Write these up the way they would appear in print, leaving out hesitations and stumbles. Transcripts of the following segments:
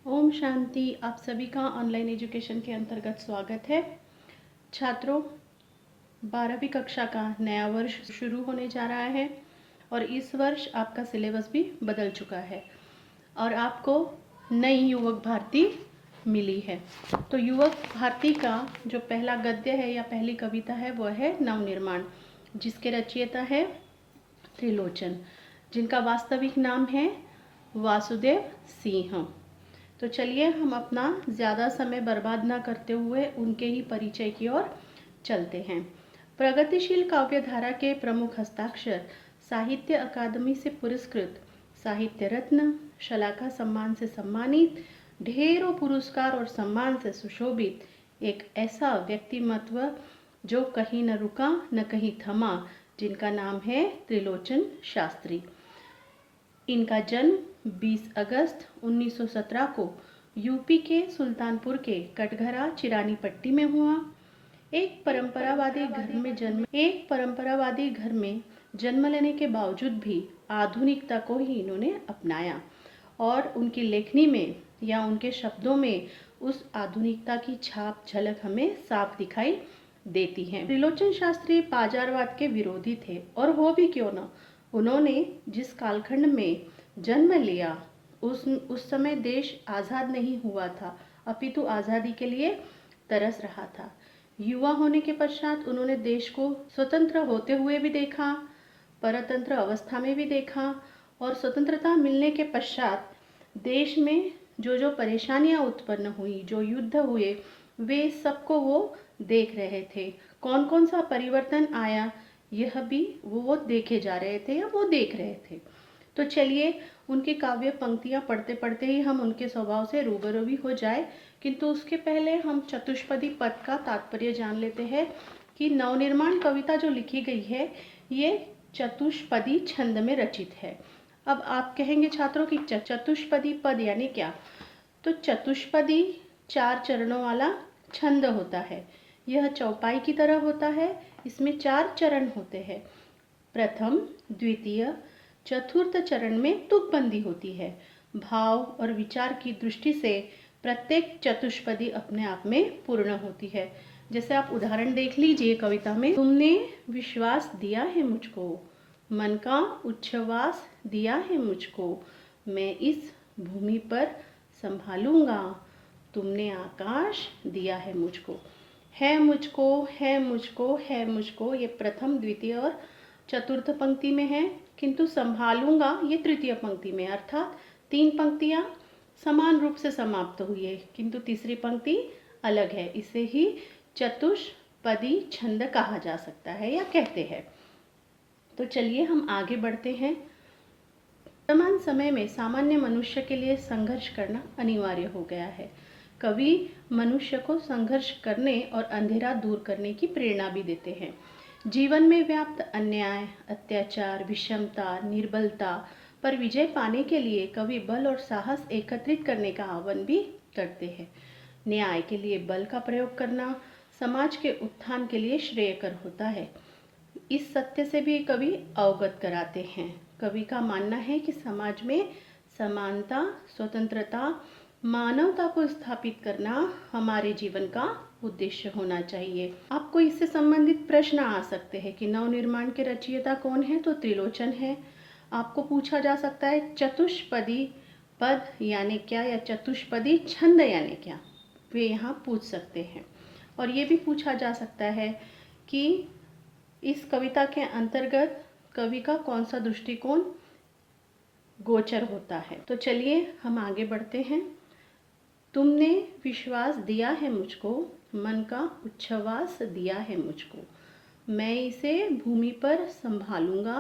ओम शांति। आप सभी का ऑनलाइन एजुकेशन के अंतर्गत स्वागत है। छात्रों, 12वीं कक्षा का नया वर्ष शुरू होने जा रहा है और इस वर्ष आपका सिलेबस भी बदल चुका है और आपको नई युवक भारती मिली है। तो युवक भारती का जो पहला गद्य है या पहली कविता है वह है नवनिर्माण, जिसके रचयिता है त्रिलोचन, जिनका वास्तविक नाम है वासुदेव सिंह। तो चलिए हम अपना ज़्यादा समय बर्बाद ना करते हुए उनके ही परिचय की ओर चलते हैं। प्रगतिशील काव्यधारा के प्रमुख हस्ताक्षर, साहित्य अकादमी से पुरस्कृत, साहित्य रत्न, शलाका सम्मान से सम्मानित, ढेरों पुरस्कार और सम्मान से सुशोभित एक ऐसा व्यक्तिमत्व जो कहीं न रुका न कहीं थमा, जिनका नाम है त्रिलोचन शास्त्री। इनका जन्म 20 अगस्त 1917 को यूपी के सुल्तानपुर के कटघरा चिरानी पट्टी में हुआ। एक परंपरावादी घर में जन्म लेने के बावजूद भी आधुनिकता को ही इन्होंने अपनाया और उनकी लेखनी में या उनके शब्दों में उस आधुनिकता की छाप झलक हमें साफ दिखाई देती है। त्रिलोचन शास्त्री बाजारवाद के विरोधी थे और हो भी क्यों न। उन्होंने जिस कालखंड में जन्म लिया उस समय देश आज़ाद नहीं हुआ था, अपितु आज़ादी के लिए तरस रहा था। युवा होने के पश्चात उन्होंने देश को स्वतंत्र होते हुए भी देखा, परतंत्र अवस्था में भी देखा और स्वतंत्रता मिलने के पश्चात देश में जो परेशानियां उत्पन्न हुई, जो युद्ध हुए, वे सबको वो देख रहे थे। कौन कौन सा परिवर्तन आया यह भी वो देखे जा रहे थे या वो देख रहे थे। तो चलिए उनकी काव्य पंक्तियां पढ़ते पढ़ते ही हम उनके स्वभाव से रूबरू भी हो जाए, किंतु उसके पहले हम चतुष्पदी पद का तात्पर्य जान लेते हैं कि नवनिर्माण कविता जो लिखी गई है ये चतुष्पदी छंद में रचित है। अब आप कहेंगे छात्रों की चतुष्पदी पद यानी क्या? तो चतुष्पदी 4 चरणों वाला छंद होता है। यह चौपाई की तरह होता है। इसमें 4 चरण होते हैं। प्रथम, द्वितीय, चतुर्थ चरण में तुकबंदी होती है। भाव और विचार की दृष्टि से प्रत्येक चतुष्पदी अपने आप में पूर्ण होती है। जैसे आप उदाहरण देख लीजिए कविता में, तुमने विश्वास दिया है मुझको, मन का उच्छ्वास दिया है मुझको, मैं इस भूमि पर संभालूंगा, तुमने आकाश दिया है मुझको। है मुझको, है मुझको, है मुझको, ये प्रथम, द्वितीय और चतुर्थ पंक्ति में है, किंतु संभालूंगा ये तृतीय पंक्ति में, अर्थात 3 पंक्तियां समान रूप से समाप्त हुई है, किंतु तीसरी पंक्ति अलग है। इसे ही चतुष्पदी छंद कहा जा सकता है या कहते हैं। तो चलिए हम आगे बढ़ते हैं। वर्तमान समय में सामान्य मनुष्य के लिए संघर्ष करना अनिवार्य हो गया है। कवि मनुष्य को संघर्ष करने और अंधेरा दूर करने की प्रेरणा भी देते हैं। जीवन में व्याप्त अन्याय, अत्याचार, विषमता, निर्बलता पर विजय पाने के लिए कवि बल और साहस एकत्रित करने का आह्वान भी करते हैं। न्याय के लिए बल का प्रयोग करना समाज के उत्थान के लिए श्रेयकर होता है। इस सत्य से भी कवि अवगत कराते हैं। कवि का मानना है कि समाज में समानता, स्वतंत्रता, मानवता को स्थापित करना हमारे जीवन का उद्देश्य होना चाहिए। आपको इससे संबंधित प्रश्न आ सकते हैं कि नवनिर्माण के रचयिता कौन है? तो त्रिलोचन है। आपको पूछा जा सकता है चतुष्पदी पद यानी क्या या चतुष्पदी छंद यानी क्या, वे यहाँ पूछ सकते हैं। और ये भी पूछा जा सकता है कि इस कविता के अंतर्गत कवि का कौन सा दृष्टिकोण गोचर होता है। तो चलिए हम आगे बढ़ते हैं। तुमने विश्वास दिया है मुझको, मन का उच्छ्वास दिया है मुझको, मैं इसे भूमि पर संभालूंगा,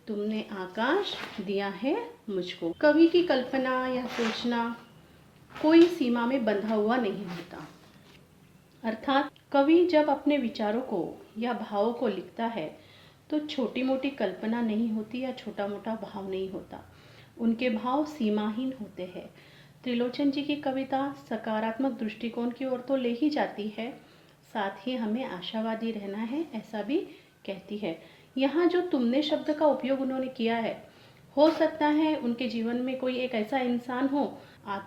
तुमने आकाश दिया है मुझको। कवि की कल्पना या सोचना कोई सीमा में बंधा हुआ नहीं होता। अर्थात कवि जब अपने विचारों को या भावों को लिखता है तो छोटी मोटी कल्पना नहीं होती या छोटा मोटा भाव नहीं होता। उनके भाव सीमाहीन होते हैं। त्रिलोचन जी की कविता सकारात्मक दृष्टिकोण की ओर तो ले ही जाती है, साथ ही हमें आशावादी रहना है ऐसा भी कहती है। यहाँ जो तुमने शब्द का उपयोग उन्होंने किया है, हो सकता है उनके जीवन में कोई एक ऐसा इंसान हो,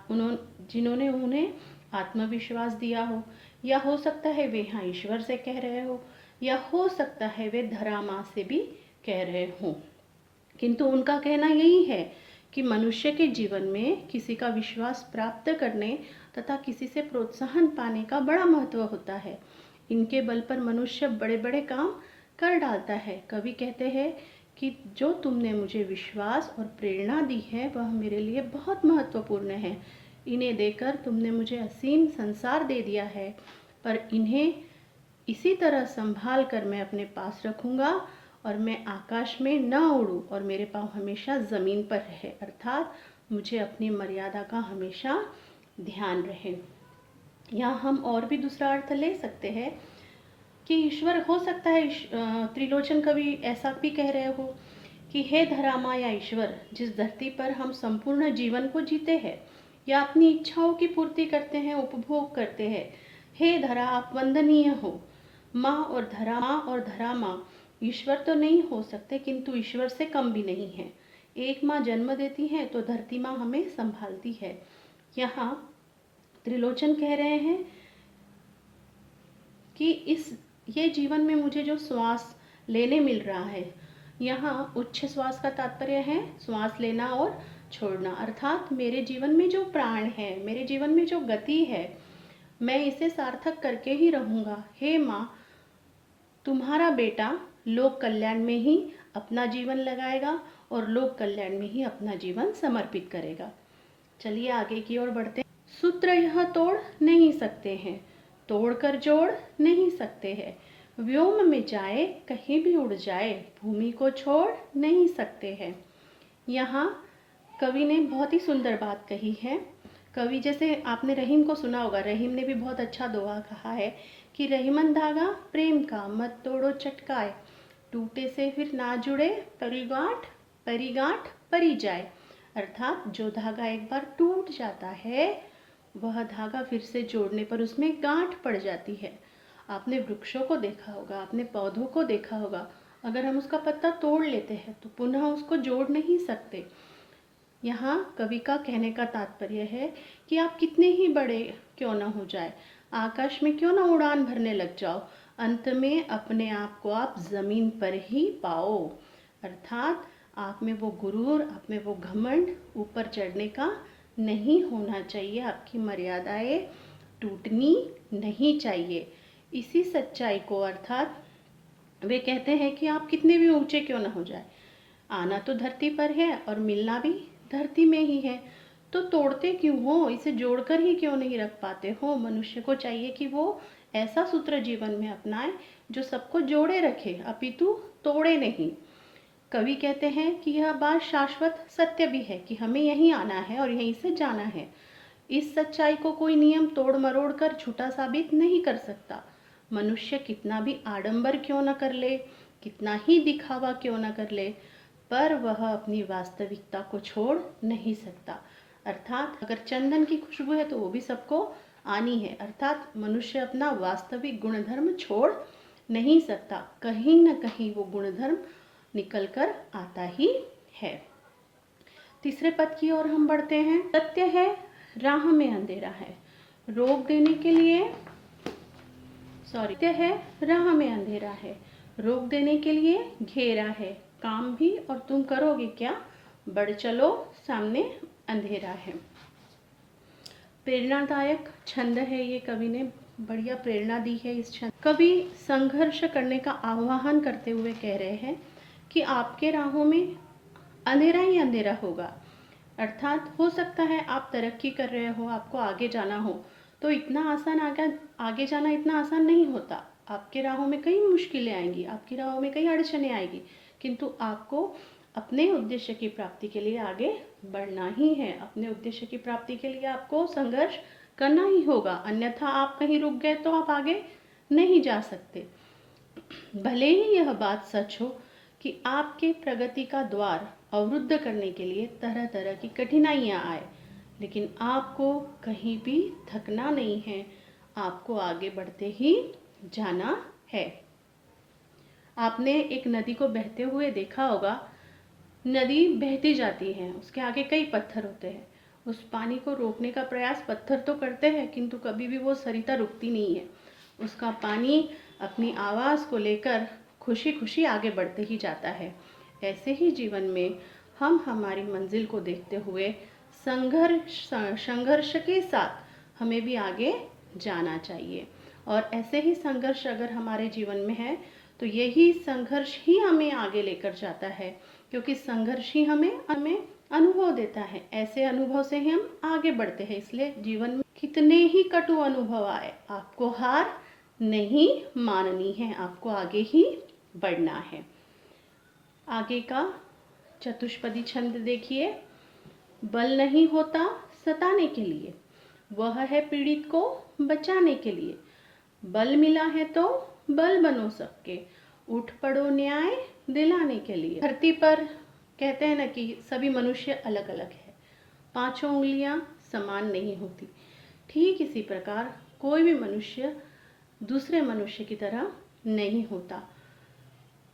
जिन्होंने उन्हें आत्मविश्वास दिया हो, या हो सकता है वे यहाँ ईश्वर से कह रहे हो, या हो सकता है वे धरा माँ से भी कह रहे हों। किंतु उनका कहना यही है कि मनुष्य के जीवन में किसी का विश्वास प्राप्त करने तथा किसी से प्रोत्साहन पाने का बड़ा महत्व होता है। इनके बल पर मनुष्य बड़े बड़े काम कर डालता है। कवि कहते हैं कि जो तुमने मुझे विश्वास और प्रेरणा दी है वह मेरे लिए बहुत महत्वपूर्ण है। इन्हें देकर तुमने मुझे असीम संसार दे दिया है, पर इन्हें इसी तरह संभाल कर मैं अपने पास रखूँगा और मैं आकाश में न उड़ूँ और मेरे पाँव हमेशा ज़मीन पर रहे, अर्थात मुझे अपनी मर्यादा का हमेशा ध्यान रहे। यहाँ हम और भी दूसरा अर्थ ले सकते हैं कि ईश्वर हो सकता है, त्रिलोचन कवि ऐसा भी कह रहे हो कि हे धरामा या ईश्वर, जिस धरती पर हम संपूर्ण जीवन को जीते हैं या अपनी इच्छाओं की पूर्ति करते हैं, उपभोग करते हैं, हे धरा आप वंदनीय हो। माँ और धरा माँ ईश्वर तो नहीं हो सकते, किंतु ईश्वर से कम भी नहीं है। एक माँ जन्म देती है तो धरती माँ हमें संभालती है। यहाँ त्रिलोचन कह रहे हैं कि ये जीवन में मुझे जो श्वास लेने मिल रहा है, यहाँ उच्च श्वास का तात्पर्य है श्वास लेना और छोड़ना, अर्थात मेरे जीवन में जो प्राण है, मेरे जीवन में जो गति है, मैं इसे सार्थक करके ही रहूँगा। हे माँ, तुम्हारा बेटा लोक कल्याण में ही अपना जीवन लगाएगा और लोक कल्याण में ही अपना जीवन समर्पित करेगा। चलिए आगे की ओर बढ़ते हैं। सूत्र यह तोड़ नहीं सकते हैं, तोड़कर जोड़ नहीं सकते हैं। व्योम में जाए कहीं भी उड़ जाए, भूमि को छोड़ नहीं सकते हैं। यहाँ कवि ने बहुत ही सुंदर बात कही है। कवि, जैसे आपने रहीम को सुना होगा, रहीम ने भी बहुत अच्छा दोहा कहा है कि रहीमन धागा प्रेम का मत तोड़ो चटकाए, टूटे से फिर ना जुड़े परिगांठ परी जाए। अर्थात जो धागा एक बार टूट जाता है वह धागा फिर से जोड़ने पर उसमें गांठ पड़ जाती है। आपने वृक्षों को देखा होगा, आपने पौधों को देखा होगा, अगर हम उसका पत्ता तोड़ लेते हैं तो पुनः उसको जोड़ नहीं सकते। यहाँ कवि का कहने का तात्पर्य है कि आप कितने ही बड़े क्यों ना हो जाए, आकाश में क्यों ना उड़ान भरने लग जाओ, अंत में अपने आप को आप जमीन पर ही पाओ। अर्थात आप में वो गुरूर, आप में वो घमंड ऊपर चढ़ने का नहीं होना चाहिए, आपकी मर्यादाएं टूटनी नहीं चाहिए। इसी सच्चाई को, अर्थात वे कहते हैं कि आप कितने भी ऊंचे क्यों ना हो जाए, आना तो धरती पर है और मिलना भी धरती में ही है, तो तोड़ते क्यों हो, इसे जोड़कर ही क्यों नहीं रख पाते हो। मनुष्य को चाहिए कि वो ऐसा सूत्र जीवन में अपनाए जो सबको जोड़े रखे, अपितु तोड़े नहीं। कवि कहते हैं कि यह बात शाश्वत सत्य भी है कि हमें यहीं आना है और यहीं से जाना है। इस सच्चाई को कोई नियम तोड़ मरोड़ कर झूठा साबित नहीं कर सकता। मनुष्य कितना भी आडंबर क्यों न कर ले, कितना ही दिखावा क्यों न कर ले, पर वह अपनी वास्तविकता को छोड़ नहीं सकता। अर्थात अगर चंदन की खुशबू है तो वो भी सबको आनी है, अर्थात मनुष्य अपना वास्तविक गुणधर्म छोड़ नहीं सकता, कहीं न कहीं वो गुणधर्म निकल कर आता ही है। तीसरे पद की ओर हम बढ़ते हैं। सत्य है राह में अंधेरा है, रोक देने के लिए सत्य है राह में अंधेरा है, रोक देने के लिए घेरा है, काम भी और तुम करोगे क्या, बढ़ चलो सामने अंधेरा है। प्रेरणादायक छंद है ये, कवि ने बढ़िया प्रेरणा दी है इस छंद। कवि संघर्ष करने का आह्वान करते हुए कह रहे हैं कि आपके राहों में अंधेरा ही अंधेरा होगा। अर्थात हो सकता है आप तरक्की कर रहे हो, आपको आगे जाना हो, तो इतना आसान आगे जाना इतना आसान नहीं होता। आपके राहों में कई मुश्किलें आएंगी, आपकी राहों में कई अड़चने आएगी, किंतु आपको अपने उद्देश्य की प्राप्ति के लिए आगे बढ़ना ही है। अपने उद्देश्य की प्राप्ति के लिए आपको संघर्ष करना ही होगा, अन्यथा आप कहीं रुक गए तो आप आगे नहीं जा सकते। भले ही यह बात सच हो कि आपके प्रगति का द्वार अवरुद्ध करने के लिए तरह तरह की कठिनाइयां आए, लेकिन आपको कहीं भी थकना नहीं है, आपको आगे बढ़ते ही जाना है। आपने एक नदी को बहते हुए देखा होगा, नदी बहती जाती है, उसके आगे कई पत्थर होते हैं, उस पानी को रोकने का प्रयास पत्थर तो करते हैं, किंतु कभी भी वो सरिता रुकती नहीं है। उसका पानी अपनी आवाज़ को लेकर खुशी खुशी आगे बढ़ते ही जाता है। ऐसे ही जीवन में हम हमारी मंजिल को देखते हुए संघर्ष के साथ हमें भी आगे जाना चाहिए। और ऐसे ही संघर्ष अगर हमारे जीवन में है तो यही संघर्ष ही हमें आगे लेकर जाता है, क्योंकि संघर्ष ही हमें अनुभव देता है। ऐसे अनुभव से ही हम आगे बढ़ते हैं। इसलिए जीवन में कितने ही कटु अनुभव आए, आपको हार नहीं माननी है, आपको आगे ही बढ़ना है। आगे का चतुष्पदी छंद देखिए। बल नहीं होता सताने के लिए, वह है पीड़ित को बचाने के लिए। बल मिला है तो बल बनो सबके, उठ पड़ो न्याय दिलाने के लिए। धरती पर कहते हैं ना कि सभी मनुष्य अलग अलग है, पांचों उंगलियां समान नहीं होती। ठीक इसी प्रकार कोई भी मनुष्य दूसरे मनुष्य की तरह नहीं होता।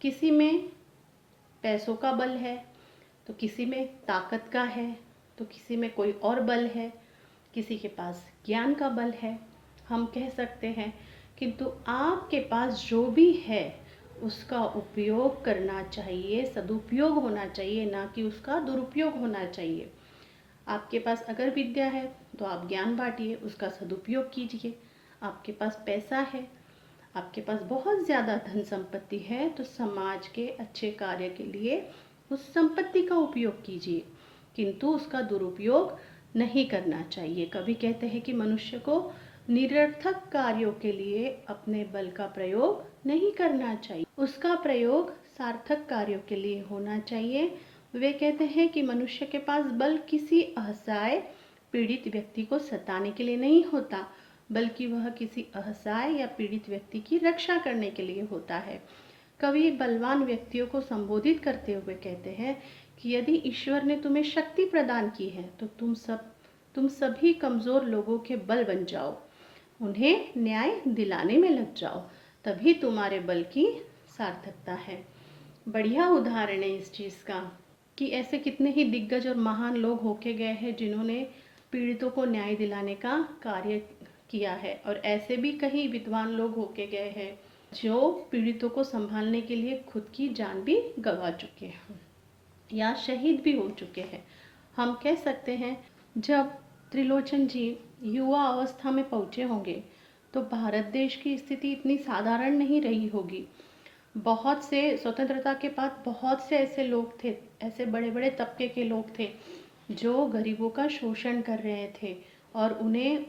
किसी में पैसों का बल है, तो किसी में ताकत का है, तो किसी में कोई और बल है, किसी के पास ज्ञान का बल है, हम कह सकते हैं। किंतु आपके पास जो भी है उसका उपयोग करना चाहिए, सदुपयोग होना चाहिए, ना कि उसका दुरुपयोग होना चाहिए। आपके पास अगर विद्या है तो आप ज्ञान बांटिए, उसका सदुपयोग कीजिए। आपके पास पैसा है, आपके पास बहुत ज़्यादा धन संपत्ति है, तो समाज के अच्छे कार्य के लिए उस संपत्ति का उपयोग कीजिए, किंतु उसका दुरुपयोग नहीं करना चाहिए। कभी कहते हैं कि मनुष्य को निरर्थक कार्यों के लिए अपने बल का प्रयोग नहीं करना चाहिए, उसका प्रयोग सार्थक कार्यों के लिए होना चाहिए। वे कहते हैं कि मनुष्य के पास बल किसी असहाय पीड़ित व्यक्ति को सताने के लिए नहीं होता, बल्कि वह किसी असहाय या पीड़ित व्यक्ति की रक्षा करने के लिए होता है। कवि बलवान व्यक्तियों को संबोधित करते हुए कहते हैं कि यदि ईश्वर ने तुम्हें शक्ति प्रदान की है तो तुम सभी कमजोर लोगों के बल बन जाओ, उन्हें न्याय दिलाने में लग जाओ, तभी तुम्हारे बल की सार्थकता है। बढ़िया उदाहरण है इस चीज़ का कि ऐसे कितने ही दिग्गज और महान लोग होके गए हैं जिन्होंने पीड़ितों को न्याय दिलाने का कार्य किया है, और ऐसे भी कई विद्वान लोग होके गए हैं जो पीड़ितों को संभालने के लिए खुद की जान भी गंवा चुके हैं या शहीद भी हो चुके हैं। हम कह सकते हैं जब त्रिलोचन जी युवा अवस्था में पहुँचे होंगे तो भारत देश की स्थिति इतनी साधारण नहीं रही होगी। बहुत से स्वतंत्रता के बाद बहुत से ऐसे लोग थे, ऐसे बड़े बड़े तबके के लोग थे जो गरीबों का शोषण कर रहे थे और उन्हें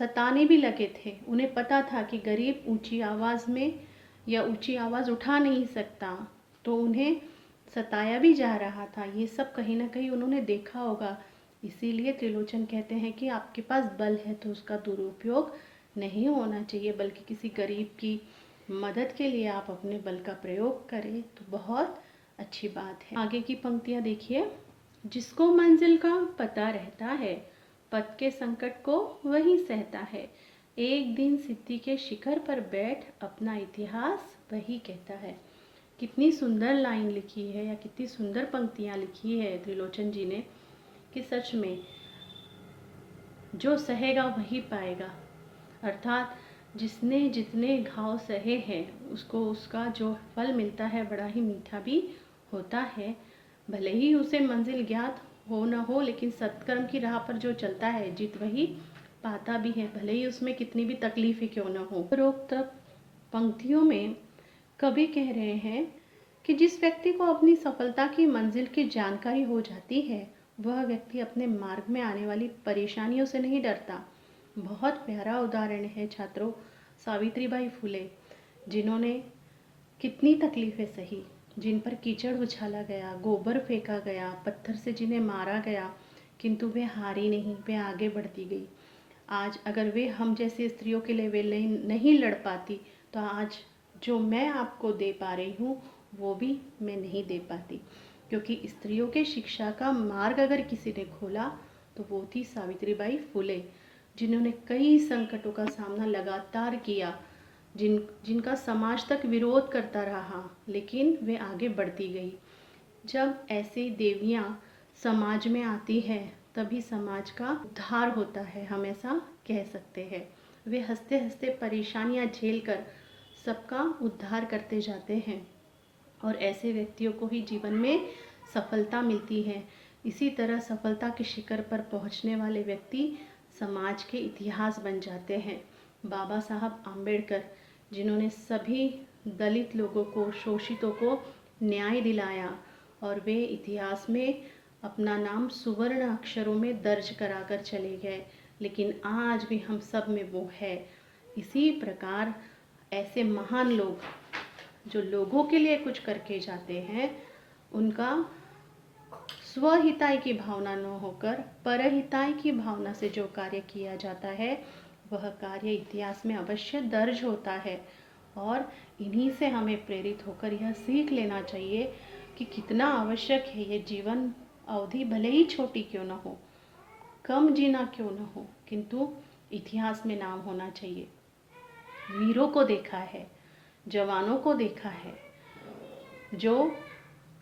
सताने भी लगे थे। उन्हें पता था कि गरीब ऊंची आवाज़ में या ऊंची आवाज़ उठा नहीं सकता, तो उन्हें सताया भी जा रहा था। ये सब कहीं ना कहीं उन्होंने देखा होगा। इसीलिए त्रिलोचन कहते हैं कि आपके पास बल है तो उसका दुरुपयोग नहीं होना चाहिए, बल्कि किसी गरीब की मदद के लिए आप अपने बल का प्रयोग करें तो बहुत अच्छी बात है। आगे की पंक्तियाँ देखिए। जिसको मंजिल का पता रहता है, पथ के संकट को वही सहता है। एक दिन सिद्धि के शिखर पर बैठ अपना इतिहास वही कहता है। कितनी सुंदर लाइन लिखी है या कितनी सुंदर पंक्तियाँ लिखी है त्रिलोचन जी ने कि सच में जो सहेगा वही पाएगा। अर्थात जिसने जितने घाव सहे हैं उसको उसका जो फल मिलता है बड़ा ही मीठा भी होता है। भले ही उसे मंजिल ज्ञात हो न हो, लेकिन सत्कर्म की राह पर जो चलता है जीत वही पाता भी है, भले ही उसमें कितनी भी तकलीफें क्यों न हो। उपरोक्त पंक्तियों में कवि कह रहे हैं कि जिस व्यक्ति को अपनी सफलता की मंजिल की जानकारी हो जाती है वह व्यक्ति अपने मार्ग में आने वाली परेशानियों से नहीं डरता। बहुत प्यारा उदाहरण है छात्रों, सावित्रीबाई फुले, जिन्होंने कितनी तकलीफ़ें सही, जिन पर कीचड़ उछाला गया, गोबर फेंका गया, पत्थर से जिन्हें मारा गया, किंतु वे हारी नहीं, वे आगे बढ़ती गई। आज अगर वे हम जैसी स्त्रियों के लिए वे नहीं लड़ पाती तो आज जो मैं आपको दे पा रही हूँ वो भी मैं नहीं दे पाती, क्योंकि स्त्रियों के शिक्षा का मार्ग अगर किसी ने खोला तो वो थी सावित्रीबाई फुले, जिन्होंने कई संकटों का सामना लगातार किया, जिनका समाज तक विरोध करता रहा, लेकिन वे आगे बढ़ती गई। जब ऐसी देवियाँ समाज में आती हैं तभी समाज का उद्धार होता है, हम ऐसा कह सकते हैं। वे हंसते हंसते परेशानियां झेल कर सबका उद्धार करते जाते हैं और ऐसे व्यक्तियों को ही जीवन में सफलता मिलती है। इसी तरह सफलता के शिखर पर पहुंचने वाले व्यक्ति समाज के इतिहास बन जाते हैं। बाबा साहब आम्बेडकर, जिन्होंने सभी दलित लोगों को, शोषितों को न्याय दिलाया और वे इतिहास में अपना नाम सुवर्ण अक्षरों में दर्ज कराकर चले गए, लेकिन आज भी हम सब में वो है। इसी प्रकार ऐसे महान लोग जो लोगों के लिए कुछ करके जाते हैं, उनका स्वहिताय की भावना न होकर परहिताय की भावना से जो कार्य किया जाता है, वह कार्य इतिहास में अवश्य दर्ज होता है। और इन्हीं से हमें प्रेरित होकर यह सीख लेना चाहिए कि कितना आवश्यक है ये जीवन अवधि, भले ही छोटी क्यों न हो, कम जीना क्यों न हो, किंतु इतिहास में नाम होना चाहिए। वीरों को देखा है, जवानों को देखा है, जो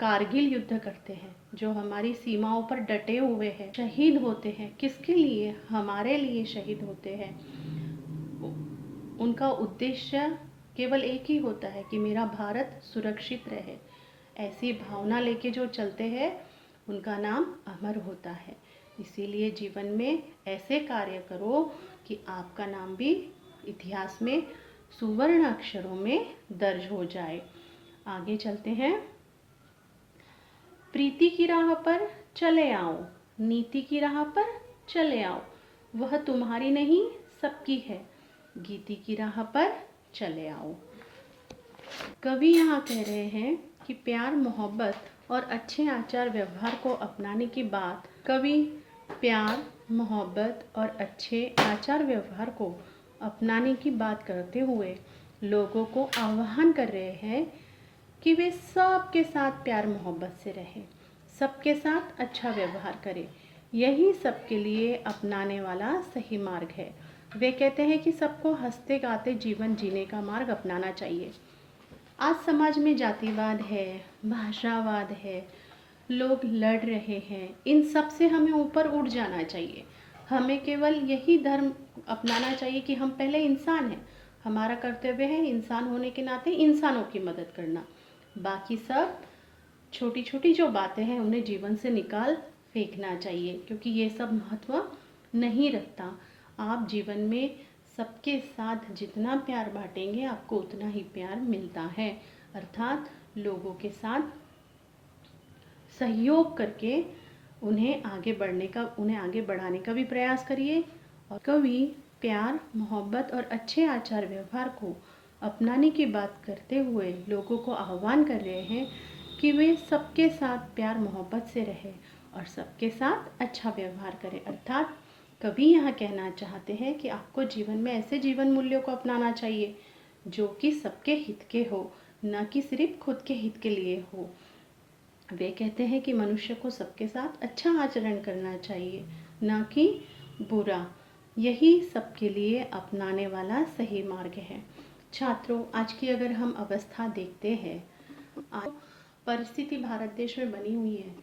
कारगिल युद्ध करते हैं, जो हमारी सीमाओं पर डटे हुए हैं, शहीद होते हैं। किसके लिए? हमारे लिए शहीद होते हैं। उनका उद्देश्य केवल एक ही होता है कि मेरा भारत सुरक्षित रहे। ऐसी भावना लेके जो चलते हैं, उनका नाम अमर होता है। इसीलिए जीवन में ऐसे कार्य करो कि आपका नाम भी इतिहास में सुवर्ण अक्षरों में दर्ज हो जाए। आगे चलते हैं। प्रीति की राह पर चले आओ, नीति की राह पर चले आओ, वह तुम्हारी नहीं सबकी है, गीति की राह पर चले आओ। कवि यहाँ कह रहे हैं कि प्यार, मोहब्बत और अच्छे आचार व्यवहार को अपनाने की बात, कवि प्यार, मोहब्बत और अच्छे आचार व्यवहार को अपनाने की बात करते हुए लोगों को आह्वान कर रहे हैं कि वे सबके साथ प्यार मोहब्बत से रहें, सबके साथ अच्छा व्यवहार करें। यही सबके लिए अपनाने वाला सही मार्ग है। वे कहते हैं कि सबको हंसते गाते जीवन जीने का मार्ग अपनाना चाहिए। आज समाज में जातिवाद है, भाषावाद है, लोग लड़ रहे हैं। इन सब से हमें ऊपर उठ जाना चाहिए। हमें केवल यही धर्म अपनाना चाहिए कि हम पहले इंसान हैं। हमारा कर्तव्य है इंसान होने के नाते इंसानों की मदद करना। बाकी सब छोटी छोटी जो बातें हैं उन्हें जीवन से निकाल फेंकना चाहिए, क्योंकि ये सब महत्व नहीं रखता। आप जीवन में सबके साथ जितना प्यार बांटेंगे, आपको उतना ही प्यार मिलता है। अर्थात लोगों के साथ सहयोग करके उन्हें आगे बढ़ाने का भी प्रयास करिए। और कवि प्यार, मोहब्बत और अच्छे आचार व्यवहार को अपनाने की बात करते हुए लोगों को आह्वान कर रहे हैं कि वे सबके साथ प्यार मोहब्बत से रहें और सबके साथ अच्छा व्यवहार करें। अर्थात कवि यहाँ कहना चाहते हैं कि आपको जीवन में ऐसे जीवन मूल्यों को अपनाना चाहिए जो कि सबके हित के हो, न कि सिर्फ खुद के हित के लिए हो। वे कहते हैं कि मनुष्य को सबके साथ अच्छा आचरण करना चाहिए, न कि बुरा। यही सबके लिए अपनाने वाला सही मार्ग है। छात्रों, आज की अगर हम अवस्था देखते हैं, आज परिस्थिति भारत देश में बनी हुई है,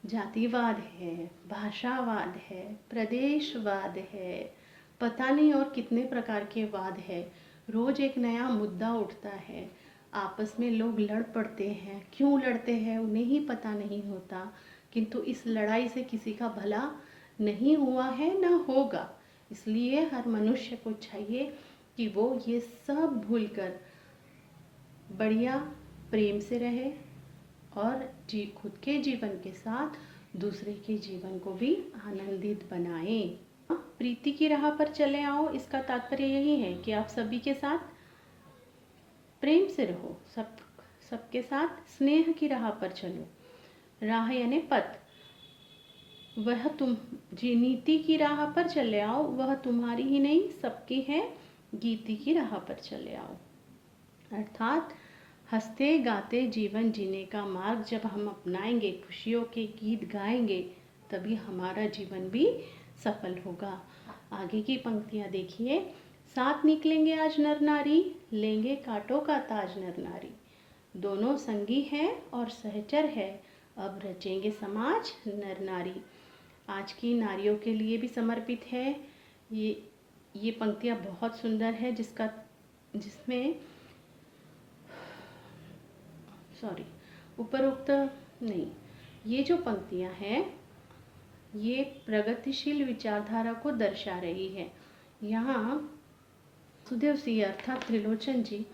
जातिवाद है, भाषावाद है, प्रदेशवाद है, पता नहीं और कितने प्रकार के वाद है। रोज एक नया मुद्दा उठता है, आपस में लोग लड़ पड़ते हैं। क्यों लड़ते हैं उन्हें ही पता नहीं होता, किंतु इस लड़ाई से किसी का भला नहीं हुआ है, न होगा। इसलिए हर मनुष्य को चाहिए कि वो ये सब भूलकर बढ़िया प्रेम से रहे और खुद के जीवन के साथ दूसरे के जीवन को भी आनंदित बनाए। प्रीति की राह पर चले आओ, इसका तात्पर्य यही है कि आप सभी के साथ प्रेम से रहो, सबके साथ स्नेह की राह पर चलो। राह यानी पथ, वह नीति की राह पर चले आओ, वह तुम्हारी ही नहीं सबकी है, गीति की राह पर चले आओ। अर्थात हंसते गाते जीवन जीने का मार्ग जब हम अपनाएंगे, खुशियों के गीत गाएंगे, तभी हमारा जीवन भी सफल होगा। आगे की पंक्तियां देखिए। साथ निकलेंगे आज नर नारी, लेंगे कांटों का ताज नर नारी, दोनों संगी हैं और सहचर है, अब रचेंगे समाज नर नारी। आज की नारियों के लिए भी समर्पित है। ये पंक्तियाँ बहुत सुंदर है, जिसमें उपरोक्त नहीं, ये जो पंक्तियाँ हैं ये प्रगतिशील विचारधारा को दर्शा रही है। यहाँ सुदेव सिंह अर्थात त्रिलोचन जी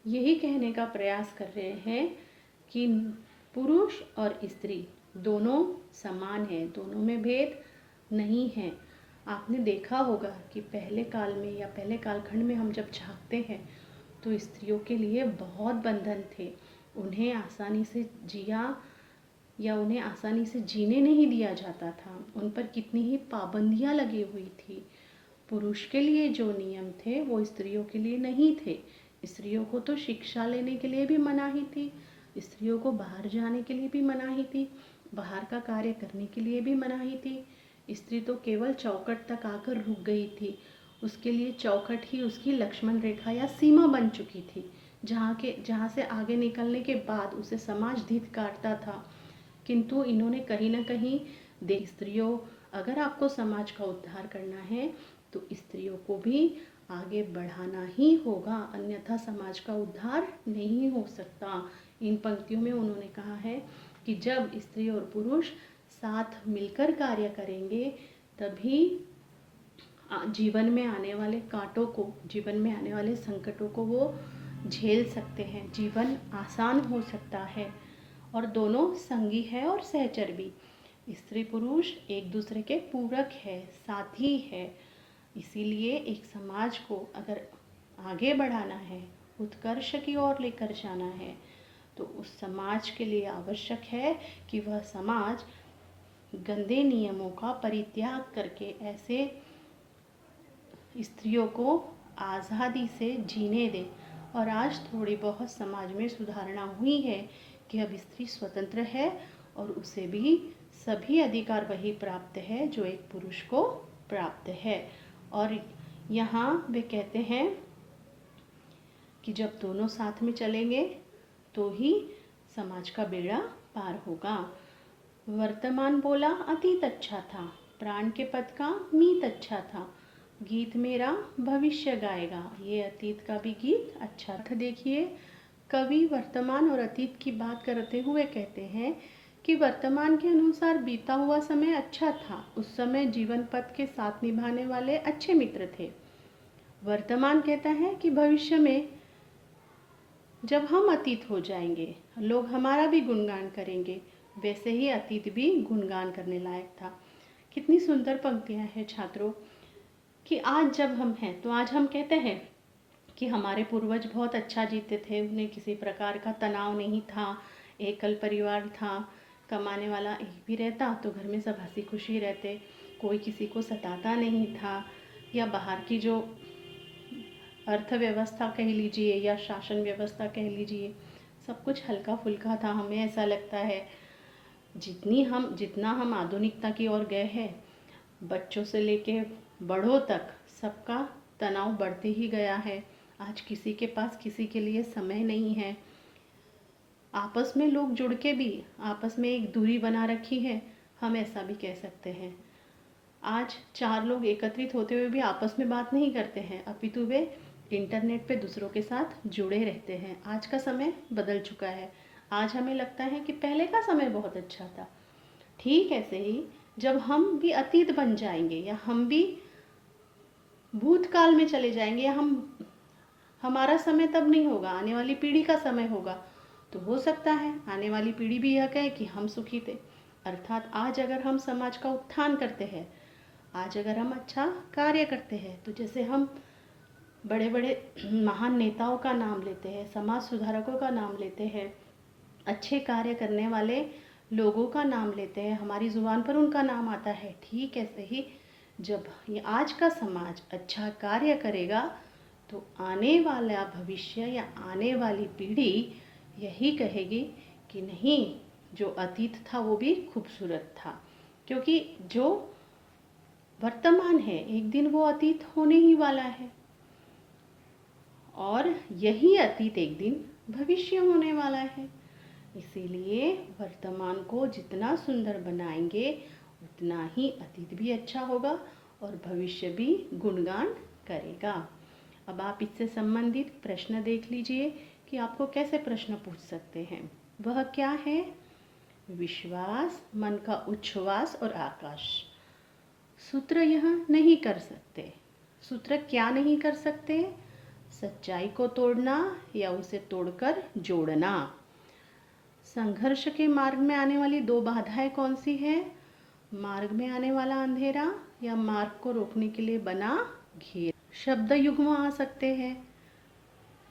यही कहने का प्रयास कर रहे हैं कि पुरुष और स्त्री दोनों समान हैं, दोनों में भेद नहीं है। आपने देखा होगा कि पहले काल में या पहले कालखंड में हम जब झांकते हैं तो स्त्रियों के लिए बहुत बंधन थे, उन्हें आसानी से उन्हें आसानी से जीने नहीं दिया जाता था, उन पर कितनी ही पाबंदियां लगी हुई थी। पुरुष के लिए जो नियम थे वो स्त्रियों के लिए नहीं थे। स्त्रियों को तो शिक्षा लेने के लिए भी मनाही थी, स्त्रियों को बाहर जाने के लिए भी मनाही थी, बाहर का कार्य करने के लिए भी मनाही थी। स्त्री तो केवल चौखट तक आकर रुक गई थी, उसके लिए चौखट ही उसकी लक्ष्मण रेखा या सीमा बन चुकी थी, जहाँ से आगे निकलने के बाद उसे समाज धिक्कारता था। किंतु इन्होंने कहीं ना कहीं स्त्रियों, अगर आपको समाज का उद्धार करना है तो स्त्रियों को भी आगे बढ़ाना ही होगा, अन्यथा समाज का उद्धार नहीं हो सकता। इन पंक्तियों में उन्होंने कहा है कि जब स्त्री और पुरुष साथ मिलकर कार्य करेंगे तभी जीवन में आने वाले कांटों को, जीवन में आने वाले संकटों को वो झेल सकते हैं, जीवन आसान हो सकता है। और दोनों संगी है और सहचर भी। स्त्री पुरुष एक दूसरे के पूरक है, साथी है। इसीलिए एक समाज को अगर आगे बढ़ाना है, उत्कर्ष की ओर लेकर जाना है, तो उस समाज के लिए आवश्यक है कि वह समाज गंदे नियमों का परित्याग करके ऐसे स्त्रियों को आज़ादी से जीने दे। और आज थोड़ी बहुत समाज में सुधारणा हुई है कि अब स्त्री स्वतंत्र है और उसे भी सभी अधिकार वही प्राप्त है जो एक पुरुष को प्राप्त है। और यहाँ वे कहते हैं कि जब दोनों साथ में चलेंगे तो ही समाज का बेड़ा पार होगा। वर्तमान बोला अतीत अच्छा था, प्राण के पद का मीत अच्छा था, गीत मेरा भविष्य गाएगा। ये अतीत का भी गीत अच्छा था। देखिए, कवि वर्तमान और अतीत की बात करते हुए कहते हैं कि वर्तमान के अनुसार बीता हुआ समय अच्छा था, उस समय जीवन पथ के साथ निभाने वाले अच्छे मित्र थे। वर्तमान कहता है कि भविष्य में जब हम अतीत हो जाएंगे, लोग हमारा भी गुणगान करेंगे, वैसे ही अतीत भी गुणगान करने लायक था। कितनी सुंदर पंक्तियां हैं छात्रों, कि आज जब हम हैं तो आज हम कहते हैं कि हमारे पूर्वज बहुत अच्छा जीते थे, उन्हें किसी प्रकार का तनाव नहीं था, एकल परिवार था, कमाने वाला एक भी रहता तो घर में सब हंसी खुशी रहते, कोई किसी को सताता नहीं था, या बाहर की जो अर्थव्यवस्था कह लीजिए या शासन व्यवस्था कह लीजिए, सब कुछ हल्का फुल्का था। हमें ऐसा लगता है जितना हम आधुनिकता की ओर गए हैं, बच्चों से लेके बड़ों तक सबका तनाव बढ़ते ही गया है। आज किसी के पास किसी के लिए समय नहीं है, आपस में लोग जुड़ के भी आपस में एक दूरी बना रखी है, हम ऐसा भी कह सकते हैं। आज 4 लोग एकत्रित होते हुए भी आपस में बात नहीं करते हैं, अपितु वे इंटरनेट पे दूसरों के साथ जुड़े रहते हैं। आज का समय बदल चुका है। आज हमें लगता है कि पहले का समय बहुत अच्छा था। ठीक ऐसे ही जब हम भी अतीत बन जाएंगे या हम भी भूतकाल में चले जाएंगे, या हमारा समय तब नहीं होगा, आने वाली पीढ़ी का समय होगा, तो हो सकता है आने वाली पीढ़ी भी यह कहे कि हम सुखी थे। अर्थात आज अगर हम समाज का उत्थान करते हैं, आज अगर हम अच्छा कार्य करते हैं, तो जैसे हम बड़े बड़े महान नेताओं का नाम लेते हैं, समाज सुधारकों का नाम लेते हैं, अच्छे कार्य करने वाले लोगों का नाम लेते हैं, हमारी ज़ुबान पर उनका नाम आता है, ठीक ऐसे ही जब ये आज का समाज अच्छा कार्य करेगा तो आने वाला भविष्य या आने वाली पीढ़ी यही कहेगी कि नहीं, जो अतीत था वो भी खूबसूरत था। क्योंकि जो वर्तमान है एक दिन वो अतीत होने ही वाला है, और यही अतीत एक दिन भविष्य होने वाला है। इसीलिए वर्तमान को जितना सुंदर बनाएंगे उतना ही अतीत भी अच्छा होगा और भविष्य भी गुणगान करेगा। अब आप इससे संबंधित प्रश्न देख लीजिए कि आपको कैसे प्रश्न पूछ सकते हैं। वह क्या है? विश्वास, मन का उच्छ्वास और आकाश। सूत्र यह नहीं कर सकते। सूत्र क्या नहीं कर सकते? सच्चाई को तोड़ना या उसे तोड़कर जोड़ना। संघर्ष के मार्ग में आने वाली दो बाधाएं कौन सी है? मार्ग में आने वाला अंधेरा या मार्ग को रोकने के लिए बना घेरा। शब्द युग्म आ सकते हैं,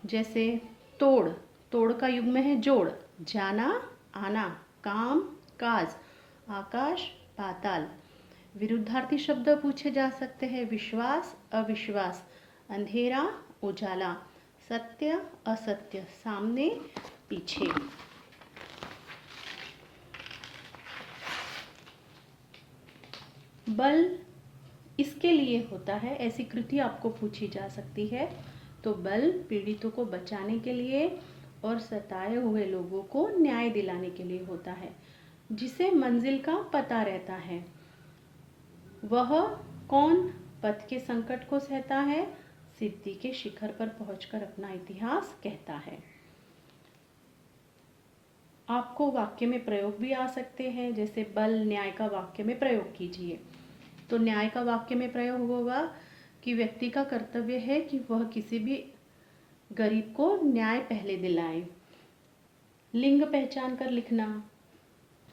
जैसे तोड़, तोड़ का युग्म है जोड़। जाना, आना, काम, काज, आकाश, पाताल। विरुद्धार्थी शब्द पूछे जा सकते हैं, विश्वास, अविश्वास, अंधेरा, उजाला, सत्य, असत्य, सामने, पीछे। बल इसके लिए होता है, ऐसी कृति आपको पूछी जा सकती है। तो बल पीड़ितों को बचाने के लिए और सताए हुए लोगों को न्याय दिलाने के लिए होता है। जिसे मंजिल का पता रहता है वह कौन पथ के संकट को सहता है, सिद्धि के शिखर पर पहुंचकर अपना इतिहास कहता है। आपको वाक्य में प्रयोग भी आ सकते हैं, जैसे बल न्याय का वाक्य में प्रयोग कीजिए। तो न्याय का वाक्य में प्रयोग होगा कि व्यक्ति का कर्तव्य है कि वह किसी भी गरीब को न्याय पहले दिलाए। लिंग पहचान कर लिखना।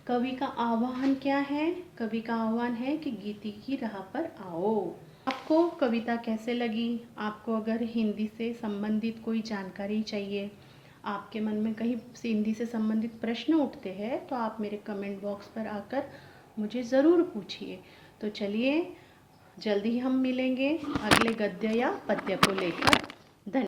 कवि का आह्वान क्या है? कवि का आह्वान है कि गीति की राह पर आओ। आपको कविता कैसे लगी? आपको अगर हिंदी से संबंधित कोई जानकारी चाहिए, आपके मन में कहीं से हिंदी से संबंधित प्रश्न उठते हैं, तो आप मेरे कमेंट बॉक्स पर आकर मुझे ज़रूर पूछिए। तो चलिए, जल्दी ही हम मिलेंगे अगले गद्य या पद्य को लेकर।